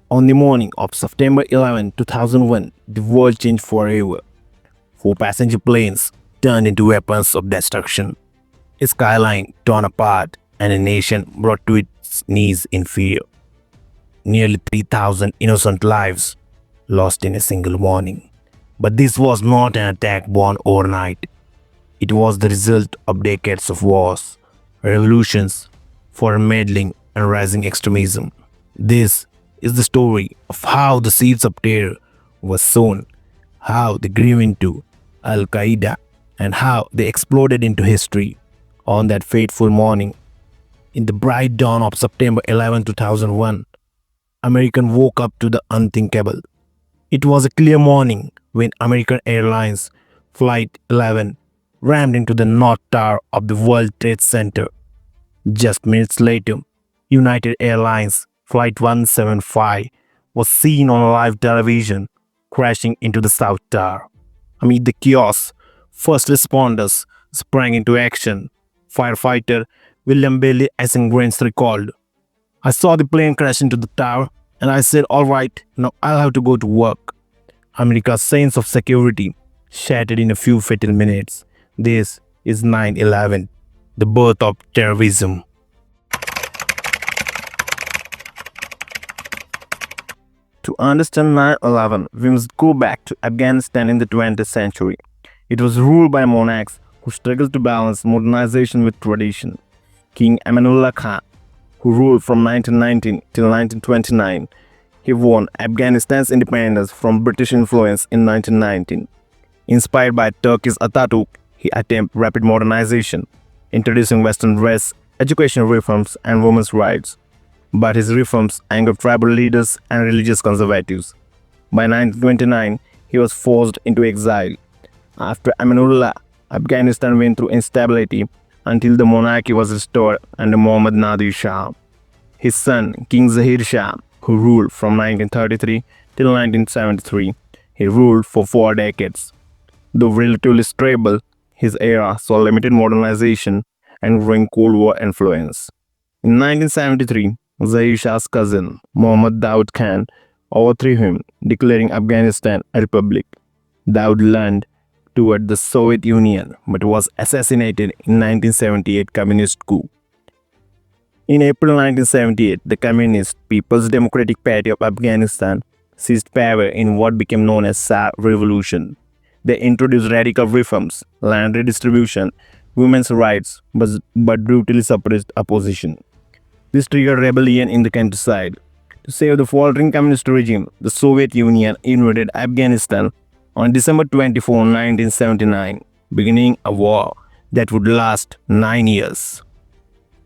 On the morning of September 11, 2001, the world changed forever. Four passenger planes turned into weapons of destruction. A skyline torn apart and a nation brought to its knees in fear. Nearly 3,000 innocent lives lost in a single morning. But this was not an attack born overnight. It was the result of decades of wars, revolutions, foreign meddling, and rising extremism. This is the story of how the seeds of terror were sown, how they grew into Al Qaeda, and how they exploded into history on that fateful morning. In the bright dawn of September 11, 2001, American woke up to the unthinkable. It was a clear morning when American Airlines Flight 11 rammed into the North Tower of the World Trade Center. Just minutes later, United Airlines Flight 175 was seen on live television crashing into the South Tower. Amid the chaos, first responders sprang into action. Firefighter William Bailey Essengrens recalled, "I saw the plane crash into the tower and I said, all right, now I'll have to go to work." America's sense of security shattered in a few fatal minutes. This is 9/11, the birth of terrorism. To understand 9/11, we must go back to Afghanistan in the 20th century. It was ruled by monarchs who struggled to balance modernization with tradition. King Amanullah Khan, who ruled from 1919 till 1929, he won Afghanistan's independence from British influence in 1919. Inspired by Turkey's Atatürk, he attempted rapid modernization, introducing Western dress, education reforms, and women's rights. But his reforms angered tribal leaders and religious conservatives. By 1929, he was forced into exile. After Amanullah, Afghanistan went through instability until the monarchy was restored under Muhammad Nadir Shah. His son, King Zahir Shah, who ruled from 1933 till 1973, he ruled for 4 decades. Though relatively stable, his era saw limited modernization and growing Cold War influence. In 1973, Zahir Shah's cousin, Muhammad Daud Khan, overthrew him, declaring Afghanistan a republic. Daud leaned toward the Soviet Union but was assassinated in 1978 communist coup. In April 1978, the Communist People's Democratic Party of Afghanistan seized power in what became known as Shah Revolution. They introduced radical reforms, land redistribution, women's rights, but brutally suppressed opposition. This triggered rebellion in the countryside. To save the faltering communist regime, the Soviet Union invaded Afghanistan on December 24, 1979, beginning a war that would last 9 years.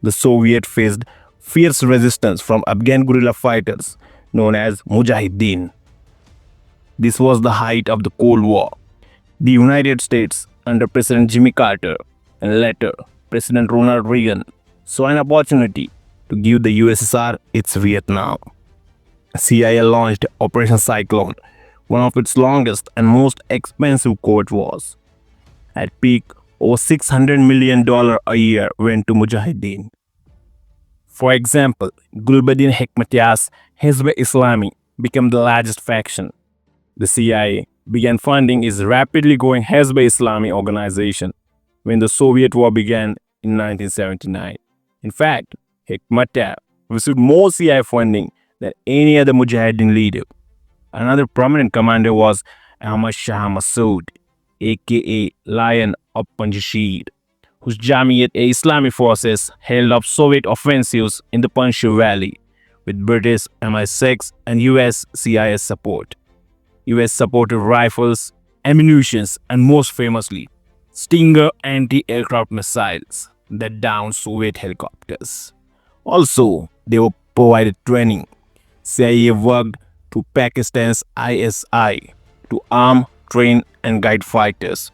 The Soviets faced fierce resistance from Afghan guerrilla fighters known as Mujahideen. This was the height of the Cold War. The United States, under President Jimmy Carter and later President Ronald Reagan, saw an opportunity to give the USSR its Vietnam. CIA launched Operation Cyclone, one of its longest and most expensive covert wars. At peak, over $600 million a year went to Mujahideen. For example, Gulbuddin Hekmatyar's Hezb-e-Islami became the largest faction. The CIA began funding its rapidly growing Hezb-e-Islami organization when the Soviet War began in 1979. In fact, Hekmatyar received more CIA funding than any other Mujahideen leader. Another prominent commander was Ahmad Shah Massoud, aka Lion of Panjshir, whose Jamiat-e-Islami forces held up Soviet offensives in the Panjshir Valley with British MI6 and US CIS support. US supported rifles, ammunition, and most famously, Stinger anti-aircraft missiles that downed Soviet helicopters. Also, they were provided training. CIA worked through Pakistan's ISI to arm, train, and guide fighters.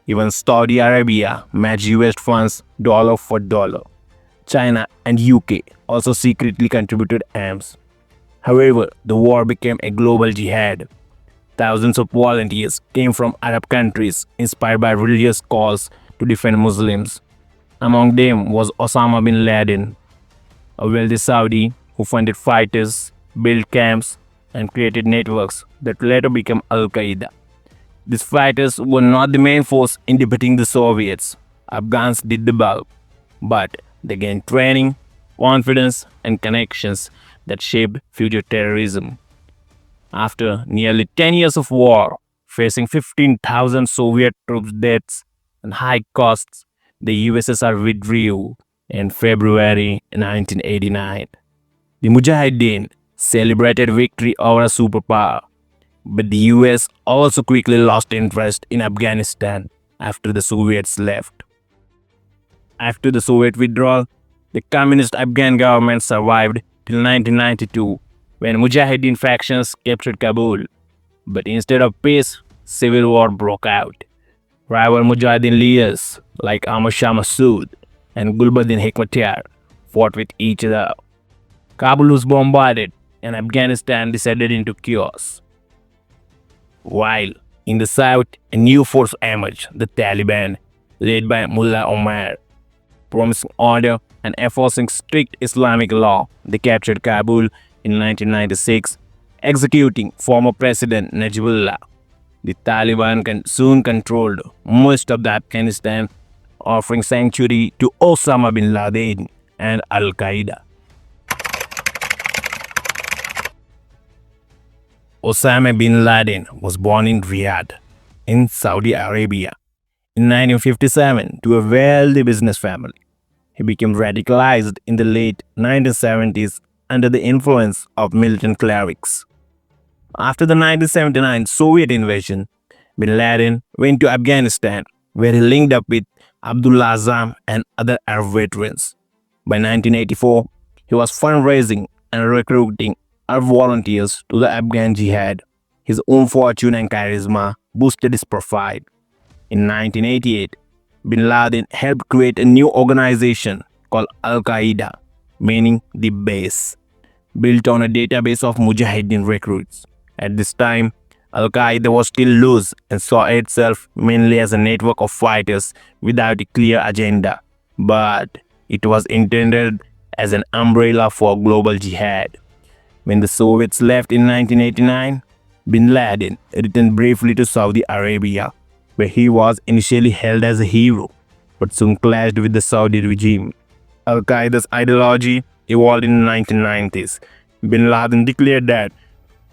Even Saudi Arabia matched US funds dollar for dollar. China and UK also secretly contributed arms. However, the war became a global jihad. Thousands of volunteers came from Arab countries inspired by religious calls to defend Muslims. Among them was Osama bin Laden, a wealthy Saudi who funded fighters, built camps, and created networks that later became Al Qaeda. These fighters were not the main force in defeating the Soviets. Afghans did the bulk, but they gained training, confidence, and connections that shaped future terrorism. After nearly 10 years of war, facing 15,000 Soviet troops' deaths and high costs, the USSR withdrew in February 1989. The Mujahideen celebrated victory over a superpower, but the US also quickly lost interest in Afghanistan after the Soviets left. After the Soviet withdrawal, the communist Afghan government survived till 1992 when Mujahideen factions captured Kabul. But instead of peace, civil war broke out. Rival Mujahideen leaders like Ahmad Shah Massoud and Gulbuddin Hekmatyar fought with each other. Kabul was bombarded and Afghanistan descended into chaos. While in the south, a new force emerged, the Taliban, led by Mullah Omar. Promising order and enforcing strict Islamic law, they captured Kabul in 1996, executing former President Najibullah. The Taliban soon controlled most of the Afghanistan, offering sanctuary to Osama bin Laden and Al Qaeda. Osama bin Laden was born in Riyadh, in Saudi Arabia, in 1957 to a wealthy business family. He became radicalized in the late 1970s under the influence of militant clerics. After the 1979 Soviet invasion, bin Laden went to Afghanistan, where he linked up with Abdullah Azam and other Arab veterans. By 1984, he was fundraising and recruiting Arab volunteers to the Afghan Jihad. His own fortune and charisma boosted his profile. In 1988, bin Laden helped create a new organization called Al Qaeda, meaning the base, built on a database of Mujahideen recruits. At this time, Al Qaeda was still loose and saw itself mainly as a network of fighters without a clear agenda, but it was intended as an umbrella for global jihad. When the Soviets left in 1989, bin Laden returned briefly to Saudi Arabia, where he was initially held as a hero, but soon clashed with the Saudi regime. Al Qaeda's ideology evolved in the 1990s. Bin Laden declared that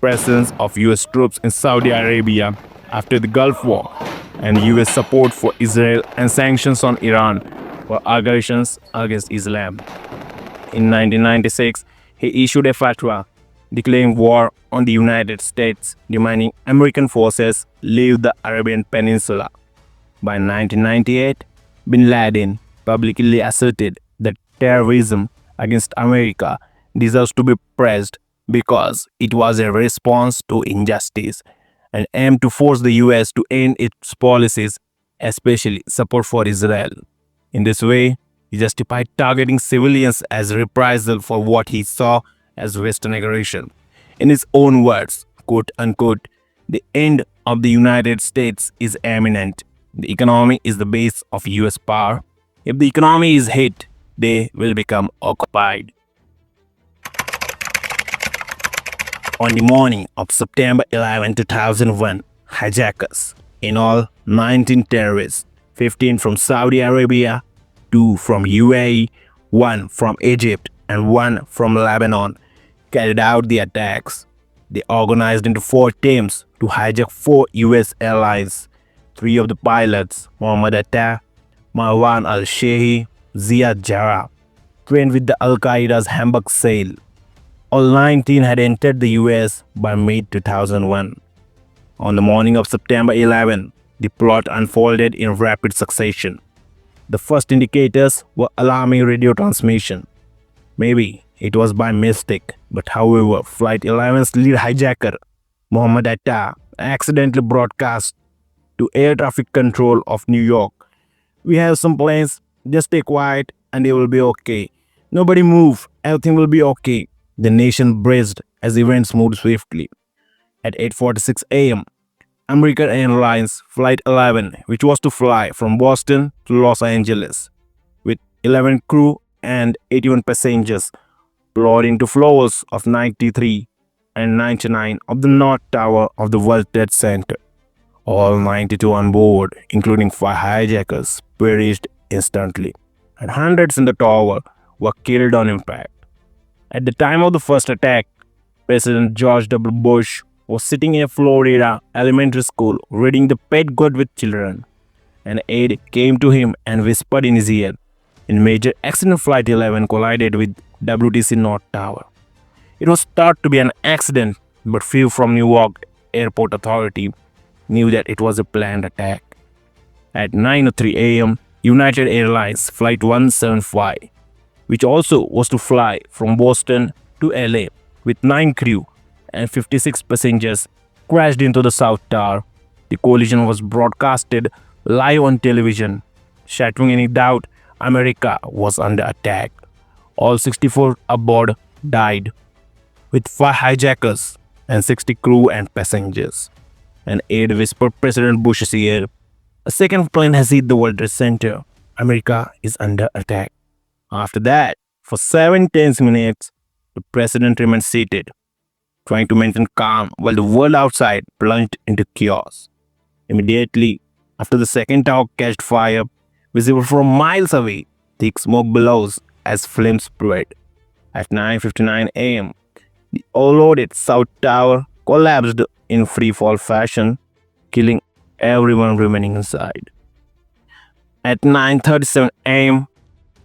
presence of US troops in Saudi Arabia after the Gulf War and US support for Israel and sanctions on Iran were aggressions against Islam. In 1996, he issued a fatwa declaring war on the United States, demanding American forces leave the Arabian Peninsula. By 1998, bin Laden publicly asserted that terrorism against America deserves to be praised because it was a response to injustice and aimed to force the US to end its policies, especially support for Israel. In this way, he justified targeting civilians as reprisal for what he saw as Western aggression. In his own words, quote unquote, the end of the United States is imminent. The economy is the base of US power. If the economy is hit, they will become occupied. On the morning of September 11, 2001, hijackers, in all 19 terrorists, 15 from Saudi Arabia, 2 from UAE, 1 from Egypt, and 1 from Lebanon, carried out the attacks. They organized into 4 teams to hijack 4 US airlines. 3 of the pilots, Mohammed Atta, Marwan al-Shehi, Ziad Jarrah, trained with the Al Qaeda's Hamburg cell. All 19 had entered the US by mid-2001. On the morning of September 11, the plot unfolded in rapid succession. The first indicators were alarming radio transmission. Maybe it was by mistake, but however, Flight 11's lead hijacker, Mohammed Atta, accidentally broadcast to air traffic control of New York. We have some planes, just stay quiet and they will be okay. Nobody move, everything will be okay. The nation braced as events moved swiftly. At 8:46 a.m., American Airlines Flight 11, which was to fly from Boston to Los Angeles, with 11 crew and 81 passengers, plowed into floors of 93 and 99 of the North Tower of the World Trade Center. All 92 on board, including 5 hijackers, perished instantly, and hundreds in the tower were killed on impact. At the time of the first attack, President George W. Bush was sitting in a Florida elementary school reading the Pet God with children. An aide came to him and whispered in his ear, "A major accident, Flight 11 collided with WTC North Tower." It was thought to be an accident, but few from Newark Airport Authority knew that it was a planned attack. At 9:03 a.m., United Airlines Flight 175, which also was to fly from Boston to LA with 9 crew and 56 passengers, crashed into the South Tower. The collision was broadcasted live on television, shattering any doubt America was under attack. All 64 aboard died, with 5 hijackers and 60 crew and passengers. An aide whispered President Bush's ear, "A second plane has hit the World Trade Center. America is under attack." After that, for 7 tense minutes, the president remained seated, trying to maintain calm while the world outside plunged into chaos. Immediately after the second tower catched fire, visible from miles away, thick smoke billows as flames spread. At 9:59 a.m., the overloaded South Tower collapsed in free-fall fashion, killing everyone remaining inside. At 9:37 a.m.,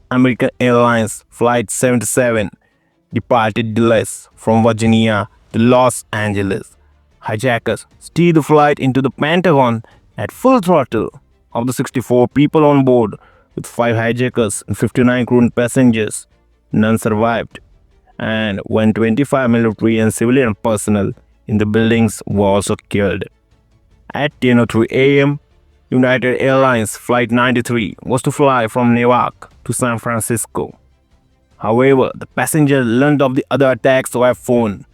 American Airlines Flight 77 departed delays from Virginia to Los Angeles. Hijackers steered the flight into the Pentagon at full throttle. Of the 64 people on board, with 5 hijackers and 59 crew and passengers, none survived. And 125 military and civilian personnel in the buildings were also killed. At 10:03 a.m., United Airlines Flight 93 was to fly from Newark to San Francisco. However, the passengers learned of the other attacks via phone.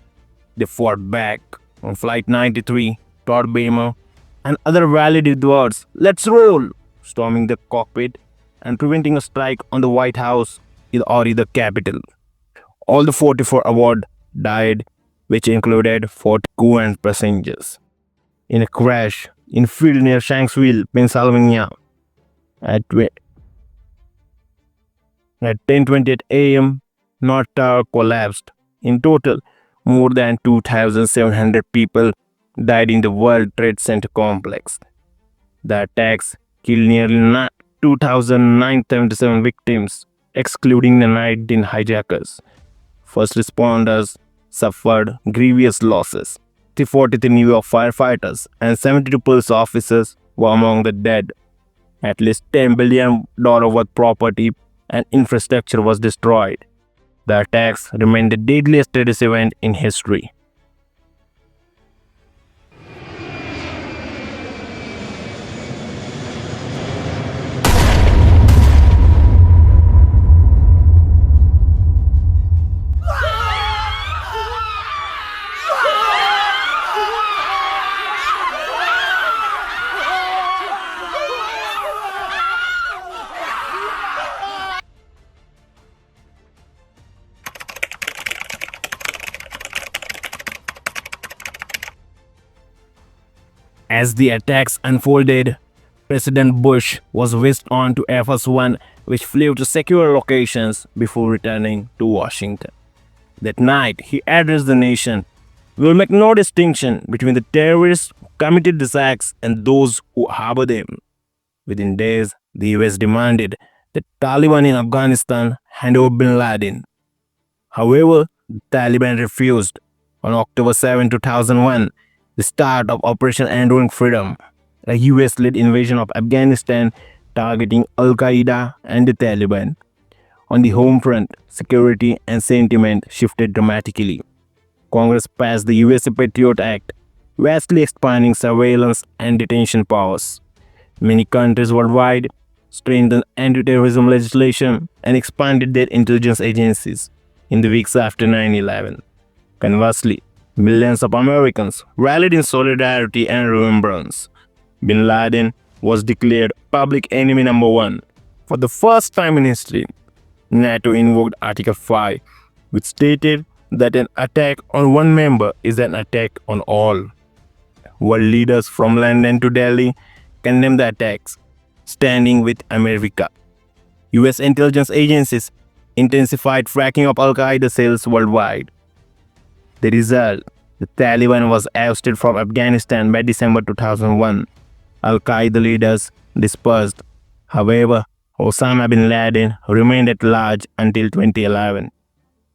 They fought back. On Flight 93, Todd Bamer and other rallied with words, "Let's roll!" storming the cockpit and preventing a strike on the White House or the Capitol. All the 44 aboard died, which included 40 crew and passengers, in a crash in a field near Shanksville, Pennsylvania. At 10:28 a.m., North Tower collapsed. In total, more than 2,700 people died in the World Trade Center complex. The attacks killed nearly 2,977 victims, excluding the 19 hijackers. First responders suffered grievous losses. The 43 New York firefighters and 72 police officers were among the dead. At least $10 billion worth property and infrastructure was destroyed. The attacks remain the deadliest terrorist event in history. As the attacks unfolded, President Bush was whisked on to Air Force One, which flew to secure locations before returning to Washington. That night, he addressed the nation, "We will make no distinction between the terrorists who committed these acts and those who harbor them." Within days, the US demanded that Taliban in Afghanistan hand over bin Laden. However, the Taliban refused. On October 7, 2001, the start of Operation Enduring Freedom, a US-led invasion of Afghanistan targeting Al-Qaeda and the Taliban. On the home front, security and sentiment shifted dramatically. Congress passed the USA Patriot Act, vastly expanding surveillance and detention powers. Many countries worldwide strengthened anti-terrorism legislation and expanded their intelligence agencies in the weeks after 9/11. Conversely, millions of Americans rallied in solidarity and remembrance. Bin Laden was declared public enemy number 1. For the first time in history, NATO invoked Article 5, which stated that an attack on one member is an attack on all. World leaders from London to Delhi condemned the attacks, standing with America. US intelligence agencies intensified tracking of Al Qaeda cells worldwide. The result: the Taliban was ousted from Afghanistan by December 2001. Al Qaeda leaders dispersed. However, Osama bin Laden remained at large until 2011.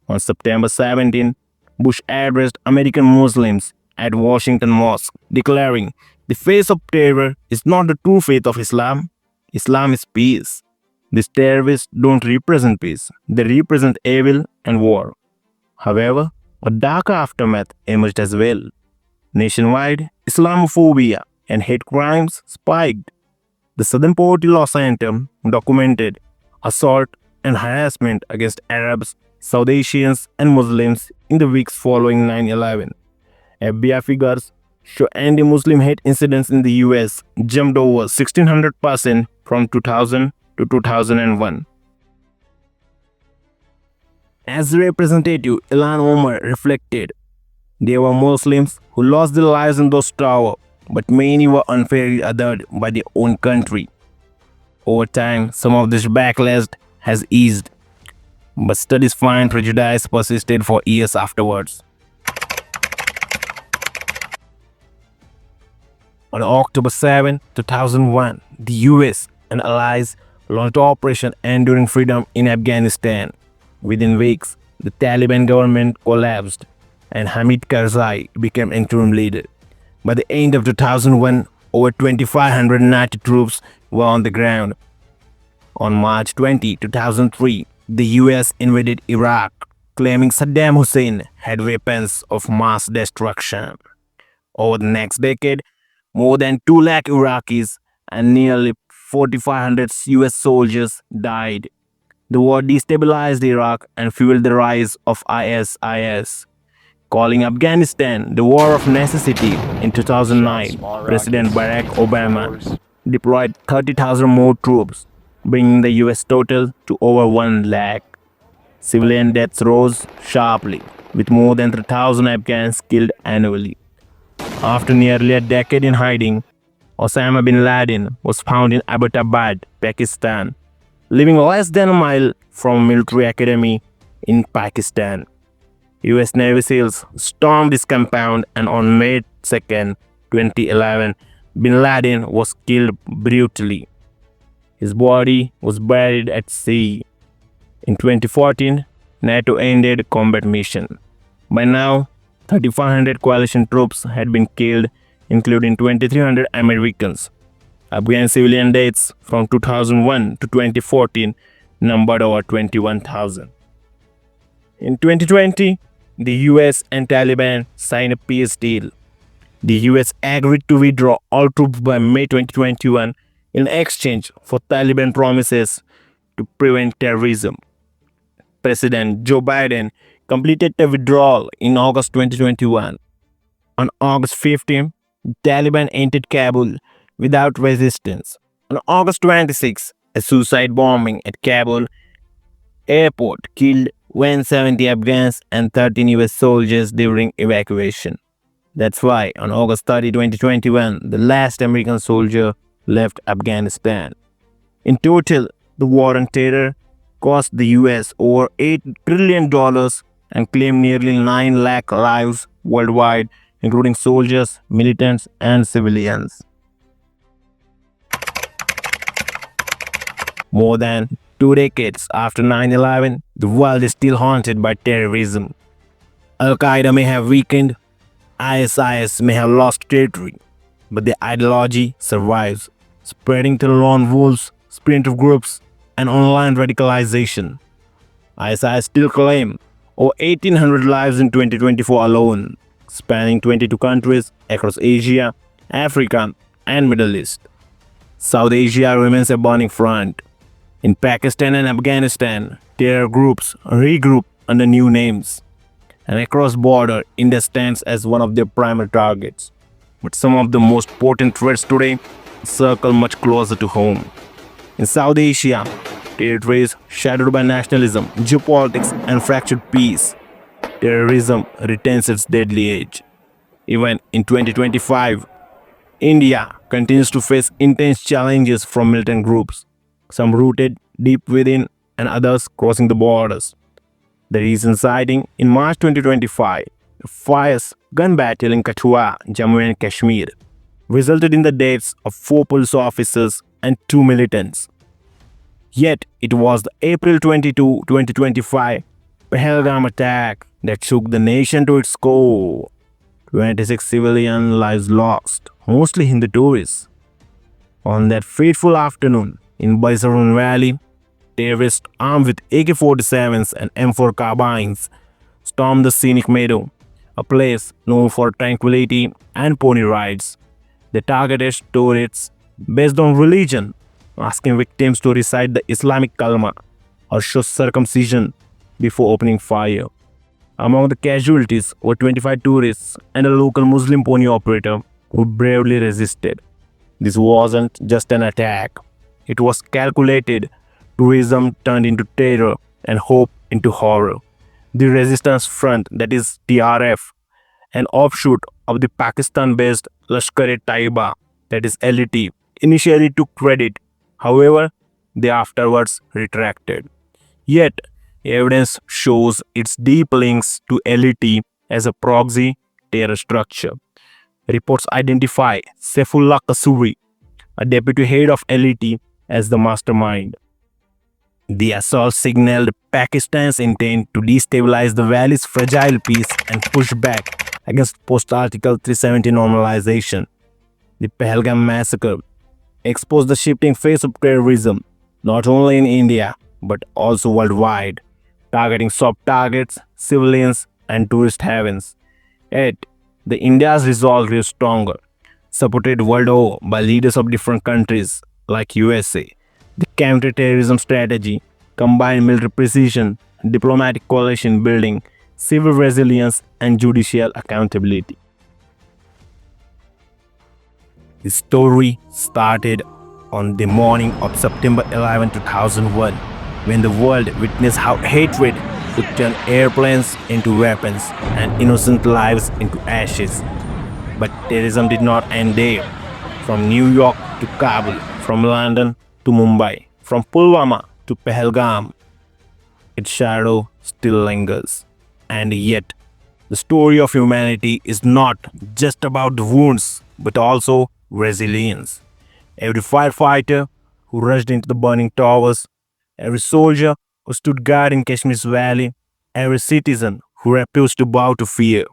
On September 17, Bush addressed American Muslims at Washington Mosque, declaring, "The face of terror is not the true faith of Islam. Islam is peace. These terrorists don't represent peace, they represent evil and war." However, a darker aftermath emerged as well. Nationwide, Islamophobia and hate crimes spiked. The Southern Poverty Law Center documented assault and harassment against Arabs, South Asians, and Muslims in the weeks following 9/11. FBI figures show anti-Muslim hate incidents in the US jumped over 1600% from 2000 to 2001. As Representative Ilhan Omar reflected, there were Muslims who lost their lives in those towers, but many were unfairly othered by their own country. Over time, some of this backlash has eased, but studies find prejudice persisted for years afterwards. On October 7, 2001, the US and allies launched Operation Enduring Freedom in Afghanistan. Within weeks, the Taliban government collapsed and Hamid Karzai became interim leader. By the end of 2001, over 2,590 troops were on the ground. On March 20, 2003, the US invaded Iraq, claiming Saddam Hussein had weapons of mass destruction. Over the next decade, more than 2 lakh Iraqis and nearly 4,500 US soldiers died. The war destabilized Iraq and fueled the rise of ISIS. Calling Afghanistan the war of necessity, in 2009, President Barack Obama deployed 30,000 more troops, bringing the US total to over 1 lakh. Civilian deaths rose sharply, with more than 3,000 Afghans killed annually. After nearly a decade in hiding, Osama bin Laden was found in Abbottabad, Pakistan, living less than a mile from a military academy in Pakistan. US Navy SEALs stormed his compound, and on May 2, 2011, bin Laden was killed brutally. His body was buried at sea. In 2014, NATO ended combat mission. By now, 3,500 coalition troops had been killed, including 2,300 Americans. Afghan civilian deaths from 2001 to 2014 numbered over 21,000. In 2020, the US and Taliban signed a peace deal. The US agreed to withdraw all troops by May 2021 in exchange for Taliban promises to prevent terrorism. President Joe Biden completed the withdrawal in August 2021. On August 15, the Taliban entered Kabul without resistance. On August 26, a suicide bombing at Kabul airport killed 170 Afghans and 13 US soldiers during evacuation. That's why on August 30, 2021, the last American soldier left Afghanistan. In total, the war on terror cost the US over $8 trillion and claimed nearly 9 lakh lives worldwide, including soldiers, militants, and civilians. More than 2 decades after 9/11, the world is still haunted by terrorism. Al-Qaeda may have weakened, ISIS may have lost territory, but the ideology survives, spreading to lone wolves, splinter groups, and online radicalization. ISIS still claim over 1,800 lives in 2024 alone, spanning 22 countries across Asia, Africa, and Middle East. South Asia remains a burning front. In Pakistan and Afghanistan, terror groups regroup under new names, and across border, India stands as one of their primary targets. But some of the most potent threats today circle much closer to home. In South Asia, territories shadowed by nationalism, geopolitics, and fractured peace, terrorism retains its deadly edge. Even in 2025, India continues to face intense challenges from militant groups, some rooted deep within and others crossing the borders. The recent sighting in March 2025, a fierce gun battle in Kathua, Jammu and Kashmir, resulted in the deaths of 4 police officers and 2 militants. Yet, it was the April 22, 2025 Pahalgam attack that shook the nation to its core. 26 civilian lives lost, mostly Hindu tourists. On that fateful afternoon in Baisarun Valley, terrorists armed with AK-47s and M4 carbines stormed the scenic meadow, a place known for tranquility and pony rides. They targeted tourists based on religion, asking victims to recite the Islamic Kalma or show circumcision before opening fire. Among the casualties were 25 tourists and a local Muslim pony operator who bravely resisted. This wasn't just an attack, it was calculated. Tourism turned into terror and hope into horror. The Resistance Front, that is TRF, an offshoot of the Pakistan-based Lashkar-e-Taiba, that is LET, initially took credit. However, they afterwards retracted. Yet, evidence shows its deep links to LET as a proxy terror structure. Reports identify Saifullah Kasuri, a deputy head of LET, as the mastermind. The assault signaled Pakistan's intent to destabilize the valley's fragile peace and push back against post-Article 370 normalization. The Pahalgam massacre exposed the shifting face of terrorism, not only in India but also worldwide, targeting soft targets, civilians, and tourist havens. Yet, the India's resolve grew stronger, supported world over by leaders of different countries like USA. The counter-terrorism strategy combined military precision, diplomatic coalition building, civil resilience, and judicial accountability. The story started on the morning of September 11, 2001, when the world witnessed how hatred could turn airplanes into weapons and innocent lives into ashes. But terrorism did not end there. From New York to Kabul, from London to Mumbai, from Pulwama to Pahalgam, its shadow still lingers. And yet, the story of humanity is not just about the wounds, but also resilience. Every firefighter who rushed into the burning towers, every soldier who stood guard in Kashmir's valley, every citizen who refused to bow to fear,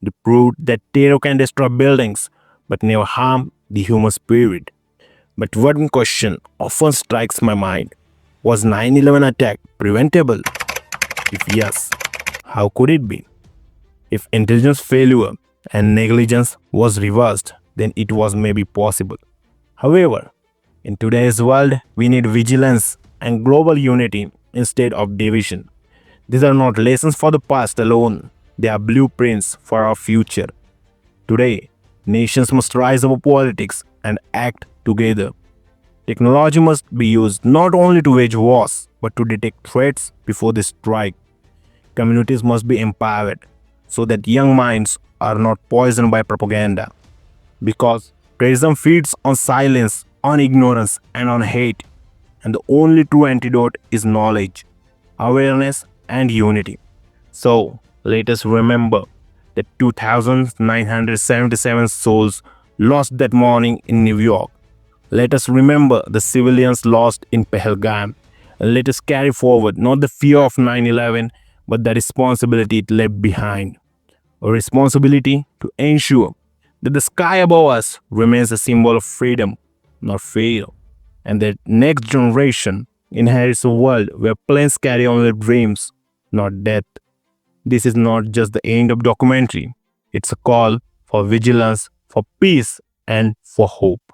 they proved that terror can destroy buildings but never harm the human spirit. But one question often strikes my mind. Was 9/11 attack preventable? If yes, how could it be? If intelligence failure and negligence was reversed, then it was maybe possible. However, in today's world, we need vigilance and global unity instead of division. These are not lessons for the past alone, they are blueprints for our future. Today, nations must rise above politics and act together. Technology must be used not only to wage wars, but to detect threats before they strike. Communities must be empowered so that young minds are not poisoned by propaganda. Because terrorism feeds on silence, on ignorance, and on hate. And the only true antidote is knowledge, awareness, and unity. So, let us remember the 2,977 souls lost that morning in New York. Let us remember the civilians lost in Pahalgam. And let us carry forward not the fear of 9/11, but the responsibility it left behind. A responsibility to ensure that the sky above us remains a symbol of freedom, not fear, and that next generation inherits a world where planes carry on their dreams, not death. This is not just the end of documentary. It's a call for vigilance, for peace, and for hope.